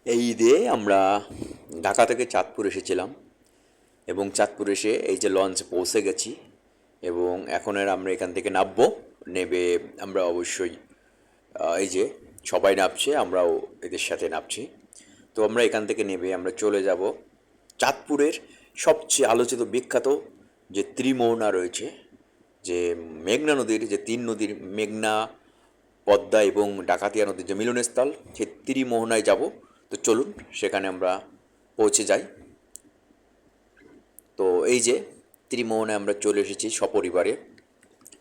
এই ঈদে আমরা ঢাকা থেকে চাঁদপুর এসেছিলাম এবং চাঁদপুর এসে এই যে লঞ্চে পৌঁছে গেছি এবং এখন আমরা এখান থেকে নামবো। নেবে আমরা অবশ্যই এই যে সবাই নামছে, আমরাও এদের সাথে নামছি। তো আমরা এখান থেকে নেবে আমরা চলে যাব চাঁদপুরের সবচেয়ে আলোচিত বিখ্যাত যে ত্রিমোহনা রয়েছে, যে মেঘনা নদীর, যে তিন নদীর মেঘনা, পদ্মা এবং ডাকাতিয়া নদীর যে মিলনস্থল, সেই ত্রিমোহনায় যাব। তো চলুন সেখানে আমরা পৌঁছে যাই। তো এই যে ত্রিমোহনায় আমরা চলে এসেছি সপরিবারে।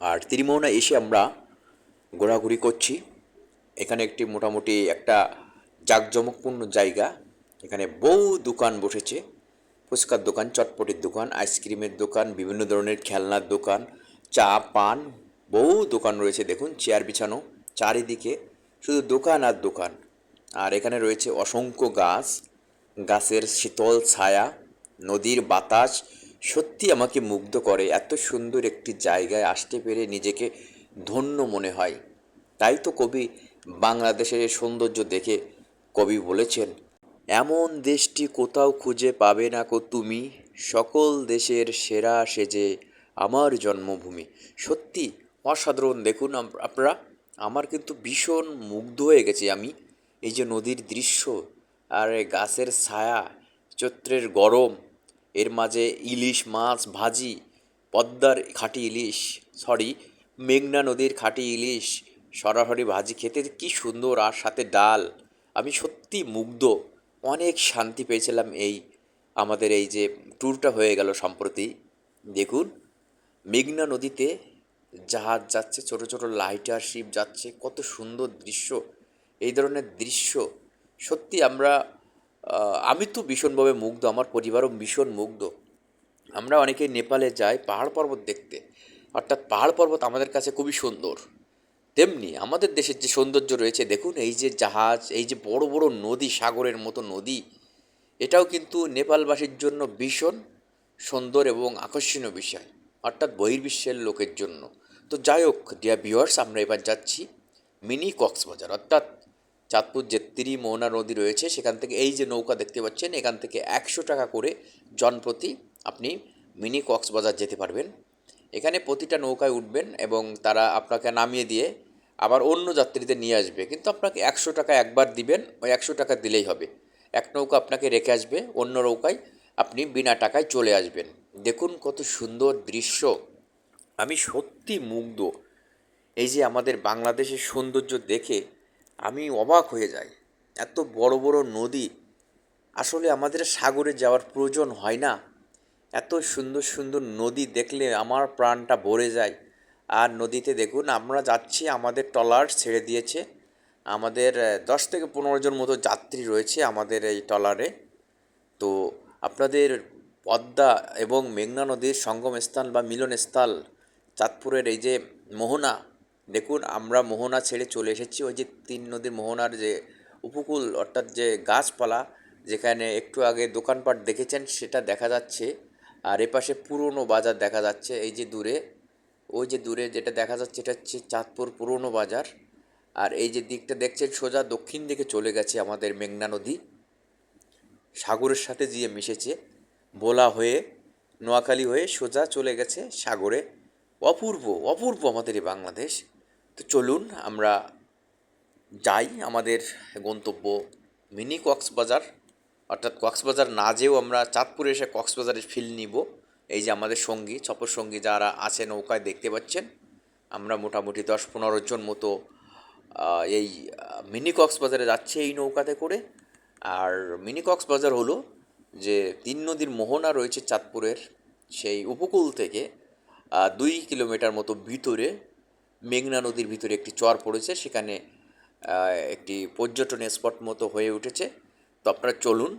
আর ত্রিমোহনায় এসে আমরা ঘোরাঘুরি করছি। এখানে একটি মোটামুটি একটা জাঁকজমকপূর্ণ জায়গা। এখানে বহু দোকান বসেছে, ফুচকার দোকান, চটপটির দোকান, আইসক্রিমের দোকান, বিভিন্ন ধরনের খেলনার দোকান, চা পান, বহু দোকান রয়েছে। দেখুন চেয়ার বিছানো চারিদিকে, শুধু দোকান আর দোকান। আর এখানে রয়েছে অসংখ্য গাছ, গাছের শীতল ছায়া, নদীর বাতাস সত্যি আমাকে মুগ্ধ করে। এত সুন্দর একটি জায়গায় আসতে পেরে নিজেকে ধন্য মনে হয়। তাই তো কবি বাংলাদেশের এই সৌন্দর্য দেখে কবি বলেছেন, এমন দেশটি কোথাও খুঁজে পাবে না কো তুমি, সকল দেশের সেরা সেজে আমার জন্মভূমি। সত্যি অসাধারণ। দেখুন আপনারা, আমার কিন্তু ভীষণ মুগ্ধ হয়ে গেছি আমি। এই যে নদীর দৃশ্য আর এই গাছের ছায়া, চৈত্রের গরম, এর মাঝে ইলিশ মাছ ভাজি, পদ্মার খাঁটি ইলিশ, সরি মেঘনা নদীর খাঁটি ইলিশ সরাসরি ভাজি খেতে কি সুন্দর, আর সাথে ডাল। আমি সত্যি মুগ্ধ, অনেক শান্তি পেয়েছিলাম এই আমাদের এই যে ট্যুরটা হয়ে গেল সম্প্রতি। দেখুন মেঘনা নদীতে জাহাজ যাচ্ছে, ছোট ছোট লাইটার শিপ যাচ্ছে, কত সুন্দর দৃশ্য। এই ধরনের দৃশ্য সত্যি আমি তো ভীষণভাবে মুগ্ধ, আমার পরিবারও ভীষণ মুগ্ধ। আমরা অনেকেই নেপালে যাই পাহাড় পর্বত দেখতে, অর্থাৎ পাহাড় পর্বত আমাদের কাছে খুবই সুন্দর। তেমনি আমাদের দেশের যে সৌন্দর্য রয়েছে, দেখুন এই যে জাহাজ, এই যে বড় বড় নদী, সাগরের মতো নদী, এটাও কিন্তু নেপালবাসীর জন্য ভীষণ সুন্দর এবং আকর্ষণীয় বিষয়, অর্থাৎ বহির্বিশ্বের লোকের জন্য। তো যাই হোক ডিয়ার ভিউয়ার্স, আমরা এবার যাচ্ছি মিনি কক্সবাজার, অর্থাৎ চাঁদপুর যে ত্রিমোহনা নদী রয়েছে সেখান থেকে এই যে নৌকা দেখতে পাচ্ছেন, এখান থেকে 100 টাকা করে জনপ্রতি আপনি মিনি কক্সবাজার যেতে পারবেন। এখানে প্রতিটা নৌকায় উঠবেন এবং তারা আপনাকে নামিয়ে দিয়ে আবার অন্য যাত্রীদের নিয়ে আসবে, কিন্তু আপনাকে 100 টাকা একবার দিবেন, ওই 100 টাকা দিলেই হবে। এক নৌকা আপনাকে রেখে আসবে, অন্য নৌকায় আপনি বিনা টাকায় চলে আসবেন। দেখুন কত সুন্দর দৃশ্য, আমি সত্যি মুগ্ধ। এই যে আমাদের বাংলাদেশের সৌন্দর্য দেখে আমি অবাক হয়ে যাই। এত বড় বড় নদী, আসলে আমাদের সাগরে যাওয়ার প্রয়োজন হয় না। এত সুন্দর সুন্দর নদী দেখলে আমার প্রাণটা ভরে যায়। আর নদীতে দেখুন আমরা যাচ্ছি, আমাদের ট্রলার ছেড়ে দিয়েছে। আমাদের 10 থেকে 15 জন মতো যাত্রী রয়েছে আমাদের এই ট্রলারে। তো আপনাদের পদ্মা এবং মেঘনা নদীর সঙ্গমস্থল বা মিলনস্থল চাঁদপুরের এই যে মোহনা, দেখুন আমরা মোহনা ছেড়ে চলে এসেছি ওই যে তিন নদীর মোহনার যে উপকূল, অর্থাৎ যে গাছপালা, যেখানে একটু আগে দোকানপাট দেখেছেন সেটা দেখা যাচ্ছে। আর এপাশে পুরনো বাজার দেখা যাচ্ছে, এই যে দূরে, ওই যে দূরে যেটা দেখা যাচ্ছে এটা হচ্ছে চাঁদপুর পুরনো বাজার। আর এই যে দিকটা দেখছেন সোজা দক্ষিণ দিকে চলে গেছে আমাদের মেঘনা নদী, সাগরের সাথে গিয়ে মিশেছে, ভোলা হয়ে, নোয়াখালী হয়ে সোজা চলে গেছে সাগরে। অপূর্ব অপূর্ব আমাদের এই বাংলাদেশ। তো চলুন আমরা যাই আমাদের গন্তব্য মিনি কক্সবাজার, অর্থাৎ কক্সবাজার না যেও আমরা চাঁদপুরে এসে কক্সবাজারের ফিল নিব। এই যে আমাদের সঙ্গী সফর সঙ্গী যারা আছে নৌকায় দেখতে পাচ্ছেন, আমরা মোটামুটি 10-15 জন মতো এই মিনি কক্সবাজারে যাচ্ছে এই নৌকাতে করে। আর মিনি কক্সবাজার হলো যে তিন নদীর মোহনা রয়েছে চাঁদপুরের, সেই উপকূল থেকে 2 কিলোমিটার মতো ভিতরে মেঘনা নদীর ভিতরে একটি চর পড়েছে, সেখানে একটি পর্যটনের স্পট মতো হয়ে উঠেছে। তো আপনারা চলুন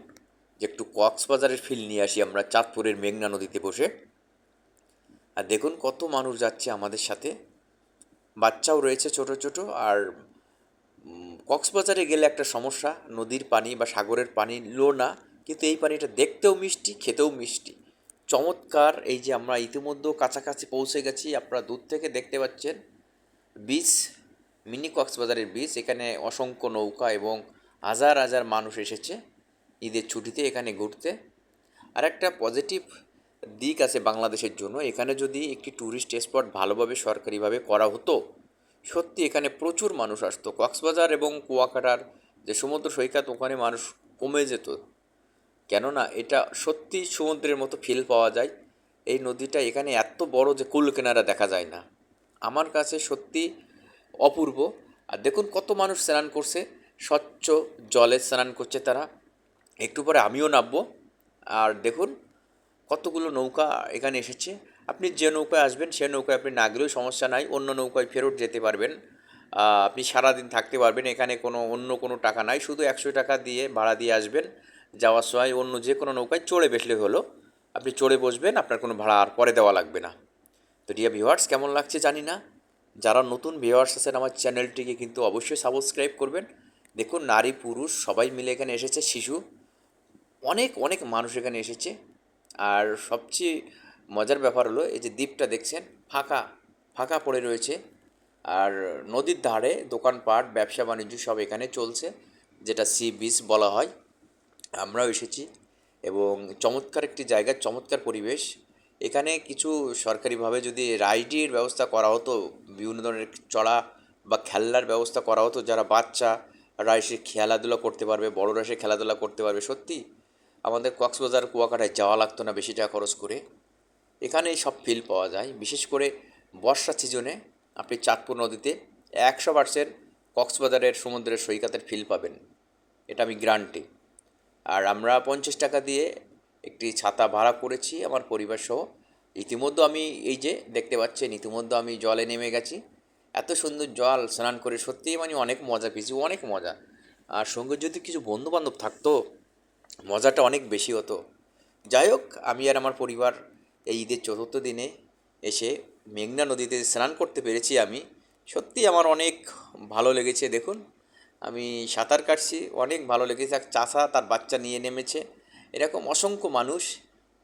যে একটু কক্সবাজারের ফিল নিয়ে আসি আমরা চাঁদপুরের মেঘনা নদীতে বসে। আর দেখুন কত মানুষ যাচ্ছে আমাদের সাথে, বাচ্চাও রয়েছে ছোট ছোট। আর কক্সবাজারে গেলে একটা সমস্যা, নদীর পানি বা সাগরের পানি লো না, কিন্তু এই পানিটা দেখতেও মিষ্টি, খেতেও মিষ্টি, চমৎকার। এই যে আমরা ইতিমধ্যেও কাছাকাছি পৌঁছে গেছি, আপনারা দূর থেকে দেখতে পাচ্ছেন বিচ, মিনি কক্সবাজারের বিচ। এখানে অসংখ্য নৌকা এবং হাজার হাজার মানুষ এসেছে ঈদের ছুটিতে এখানে ঘুরতে। আর একটা পজিটিভ দিক আছে বাংলাদেশের জন্য, এখানে যদি একটি ট্যুরিস্ট স্পট ভালোভাবে সরকারিভাবে করা হতো, সত্যি এখানে প্রচুর মানুষ আসতো। কক্সবাজার এবং কুয়াকাটার যে সমুদ্র সৈকত, ওখানে মানুষ কমে যেত, কেননা এটা সত্যি সমুদ্রের মতো ফিল পাওয়া যায়। এই নদীটা এখানে এত বড় যে কুল কিনারা দেখা যায় না, আমার কাছে সত্যি অপূর্ব। আর দেখুন কত মানুষ স্নান করছে, স্বচ্ছ জলে স্নান করছে তারা। একটু পরে আমিও নামবো। আর দেখুন কতগুলো নৌকা এখানে এসেছে। আপনি যে নৌকায় আসবেন সে নৌকায় আপনি না গেলেও সমস্যা নাই, অন্য নৌকায় ফেরত যেতে পারবেন। আপনি সারাদিন থাকতে পারবেন, এখানে অন্য কোনো টাকা নাই, শুধু 100 টাকা দিয়ে ভাড়া দিয়ে আসবেন। যাওয়ার সময় অন্য যে কোনো নৌকায় চড়ে বসলে হলো, আপনি চড়ে বসবেন, আপনার কোনো ভাড়া আর পরে দেওয়া লাগবে না। তো ডিয়ার ভিউয়ার্স, কেমন লাগছে জানি না। যারা নতুন ভিউয়ার্স আছেন আমার চ্যানেলটিকে কিন্তু অবশ্যই সাবস্ক্রাইব করবেন। দেখুন নারী পুরুষ সবাই মিলে এখানে এসেছে, শিশু অনেক অনেক মানুষ এখানে এসেছে। আর সবচেয়ে মজার ব্যাপার হলো এই যে দ্বীপটা দেখছেন ফাঁকা ফাঁকা পড়ে রয়েছে। আর নদীর ধারে দোকানপাট ব্যবসা বাণিজ্য সব এখানে চলছে, যেটা সি বিচ বলা হয়। আমরাও এসেছি এবং চমৎকার একটি জায়গা, চমৎকার পরিবেশ। এখানে কিছু সরকারিভাবে যদি রাইডের ব্যবস্থা করা হতো, বিভিন্ন ধরনের চড়া বা খেলনার ব্যবস্থা করা হতো, যারা বাচ্চারা এসে খেলাধুলা করতে পারবে, বড়রা এসে খেলাধুলা করতে পারবে, সত্যি আমাদের কক্সবাজার কুয়াকাটায় যাওয়া লাগতো না বেশি টাকা খরচ করে। এখানেই সব ফিল পাওয়া যায়। বিশেষ করে বর্ষা সিজনে আপনি চাঁদপুর নদীতে 100% কক্সবাজারের সমুদ্রের সৈকতের ফিল পাবেন, এটা আমি গ্যারান্টি। আর আমরা 50 টাকা দিয়ে একটি ছাতা ভাড়া করেছি আমার পরিবার সহ। ইতিমধ্যে আমি এই যে দেখতে পাচ্ছেন, ইতিমধ্যে আমি জলে নেমে গেছি। এত সুন্দর জল, স্নান করে সত্যিই মানে অনেক মজা পেয়েছি, অনেক মজা। আর সঙ্গে যদি কিছু বন্ধুবান্ধব থাকতো, মজাটা অনেক বেশি হতো। যাই হোক, আমি আর আমার পরিবার এই ঈদের চতুর্থ দিনে এসে মেঘনা নদীতে স্নান করতে পেরেছি আমি। সত্যি আমার অনেক ভালো লেগেছে। দেখুন আমি সাঁতার কাটছি, অনেক ভালো লেগেছে। এক চাষা তার বাচ্চা নিয়ে নেমেছে, এরকম অসংখ্য মানুষ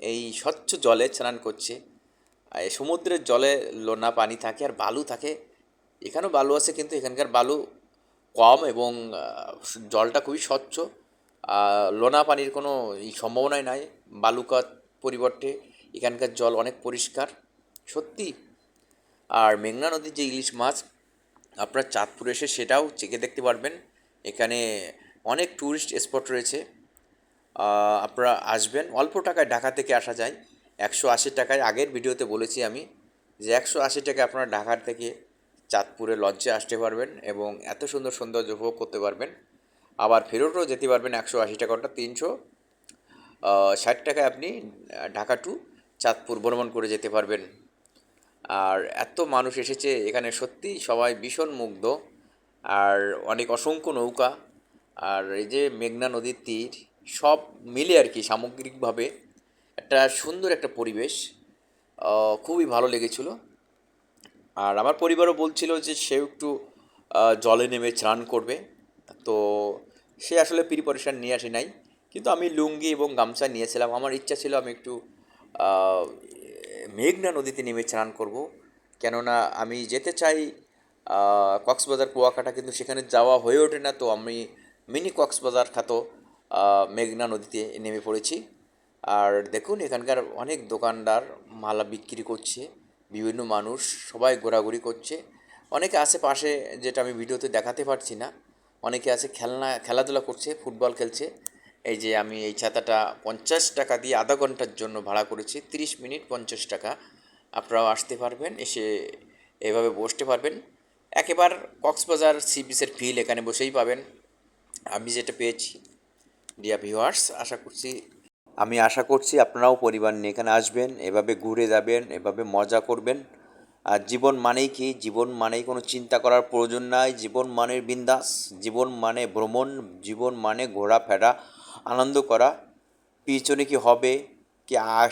এই স্বচ্ছ জলে স্নান করছে। আর এই সমুদ্রের জলে লোনা পানি থাকে আর বালু থাকে, এখানেও বালু আছে কিন্তু এখানকার বালু কম এবং জলটা খুবই স্বচ্ছ। লোনা পানির কোনো সম্ভাবনাই নাই, বালুকার পরিবর্তে এখানকার জল অনেক পরিষ্কার সত্যি। আর মেঘনা নদীর যে ইলিশ মাছ, আপনার চাঁদপুরে এসে সেটাও চেখে দেখতে পারবেন। এখানে অনেক ট্যুরিস্ট স্পট রয়েছে, আপনারা আসবেন। অল্প টাকায় ঢাকা থেকে আসা যায়, 180 টাকায়। আগের ভিডিওতে বলেছি আমি যে 180 টাকায় আপনারা ঢাকার থেকে চাঁদপুরে লঞ্চে আসতে পারবেন এবং এত সুন্দর সৌন্দর্য উপভোগ করতে পারবেন। আবার ফেরতও যেতে পারবেন 180 টাকাটা 360 টাকায় আপনি ঢাকা টু চাঁদপুর ভ্রমণ করে যেতে পারবেন। আর এত মানুষ এসেছে এখানে, সত্যি সবাই ভীষণ মুগ্ধ। আর অনেক অসংখ্য নৌকা, আর এই যে মেঘনা নদীর তীর, সব মিলে আর কি সামগ্রিকভাবে একটা সুন্দর একটা পরিবেশ। খুবই ভালো লেগেছিল। আর আমার পরিবারও বলছিল যে সেও একটু জলে নেমে স্নান করবে। তো সে আসলে প্রিপারেশান নিয়ে আসে নাই, কিন্তু আমি লুঙ্গি এবং গামছা নিয়েছিলাম। আমার ইচ্ছা ছিল আমি একটু আহ, মেঘনা নদীতে নেমে স্নান করব, কেননা আমি যেতে চাই কক্সবাজার কুয়াকাটা, কিন্তু সেখানে যাওয়া হয়ে ওঠে না। তো আমি মিনি কক্সবাজার খ্যাত মেঘনা নদীতে নেমে পড়েছি। আর দেখুন এখানকার অনেক দোকানদার মালা বিক্রি করছে, বিভিন্ন মানুষ সবাই ঘোরাঘুরি করছে। অনেকে আশেপাশে, যেটা আমি ভিডিওতে দেখাতে পারছি না, অনেকে আছে খেলাধুলা করছে, ফুটবল খেলছে। এই যে আমি এই ছাতাটা 50 টাকা দিয়ে আধা ঘন্টার জন্য ভাড়া করেছি, 30 মিনিট 50 টাকা। আপনারাও আসতে পারবেন, এসে এভাবে বসতে পারবেন। একেবারে কক্সবাজার সি বিচের ফিল এখানে বসেই পাবেন, আমি যেটা পেয়েছি। ডিয়ার ভিউয়ার্স, আমি আশা করছি আপনারাও পরিবার নিয়ে এখানে আসবেন, এভাবে ঘুরে যাবেন, এভাবে মজা করবেন। আর জীবন মানেই কি, জীবন মানেই কোনো চিন্তা করার প্রয়োজন নাই, জীবন মানে বিন্দাস, জীবন মানে ভ্রমণ, জীবন মানে ঘোরাফেরা, আনন্দ করা। পিছনে কি হবে,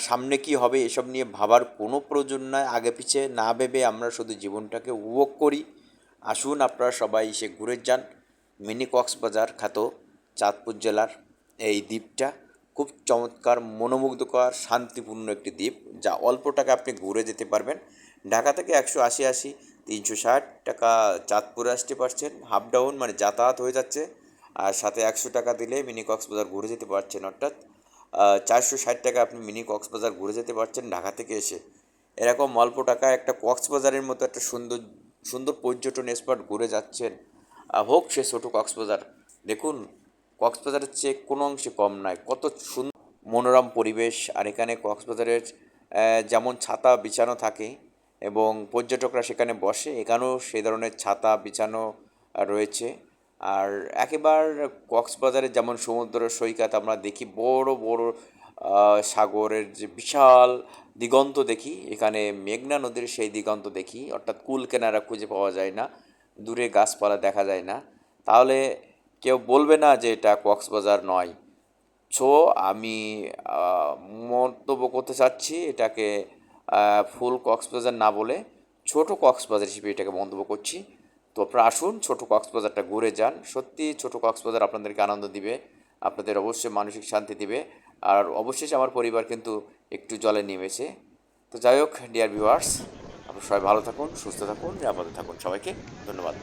সামনে কি হবে এসব নিয়ে ভাবার কোনো প্রয়োজন নাই। আগে পিছে না ভেবে আমরা শুধু জীবনটাকে উপভোগ করি। আসুন আপনারা সবাই এসে ঘুরে যান মিনি কক্সবাজার খ্যাত চাঁদপুর জেলার এই দ্বীপটা। খুব চমৎকার, মনোমুগ্ধকর, শান্তিপূর্ণ একটি দ্বীপ, যা অল্প টাকা আপনি ঘুরে যেতে পারবেন। ঢাকা থেকে 180 360 টাকা চাঁদপুরে আসতে পারছেন, হাফ ডাউন মানে যাতায়াত হয়ে যাচ্ছে। আর সাথে 100 টাকা দিলে মিনি কক্সবাজার ঘুরে যেতে পারছেন, অর্থাৎ 460 টাকা আপনি মিনি কক্সবাজার ঘুরে যেতে পারছেন ঢাকা থেকে এসে। এরকম অল্প টাকায় একটা কক্সবাজারের মতো একটা সুন্দর সুন্দর পর্যটন স্পট ঘুরে যাচ্ছেন, হোক সে ছোটো কক্সবাজার। দেখুন, কক্সবাজারের চেয়ে কোনো অংশে কম নয়, কত সুন্দর মনোরম পরিবেশ। আর এখানে কক্সবাজারের যেমন ছাতা বিছানো থাকে এবং পর্যটকরা সেখানে বসে, এখানেও সেই ধরনের ছাতা বিছানো রয়েছে। আর একেবারে কক্সবাজারে যেমন সমুদ্র সৈকত আমরা দেখি, বড় বড় সাগরের যে বিশাল দিগন্ত দেখি, এখানে মেঘনা নদীর সেই দিগন্ত দেখি, অর্থাৎ কুল কেনারা খুঁজে পাওয়া যায় না, দূরে গাছপালা দেখা যায় না। তাহলে কেউ বলবে না যে এটা কক্সবাজার নয়। সো আমি আহ, মন্তব্য করতে চাচ্ছি এটাকে ফুল কক্সবাজার না বলে ছোট কক্সবাজার হিসেবে এটাকে মন্তব্য করছি। তো আপনারা আসুন, ছোট কক্সবাজারটা ঘুরে যান। সত্যি ছোট কক্সবাজার আপনাদেরকে আনন্দ দিবে, আপনাদের অবশ্যই মানসিক শান্তি দিবে। আর অবশ্যই আমার পরিবার কিন্তু একটু জলে নেমেছে। তো যাই হোক ডিয়ার ভিউয়ার্স, আপনারা সবাই ভালো থাকুন, সুস্থ থাকুন, নিরাপদে থাকুন। সবাইকে ধন্যবাদ।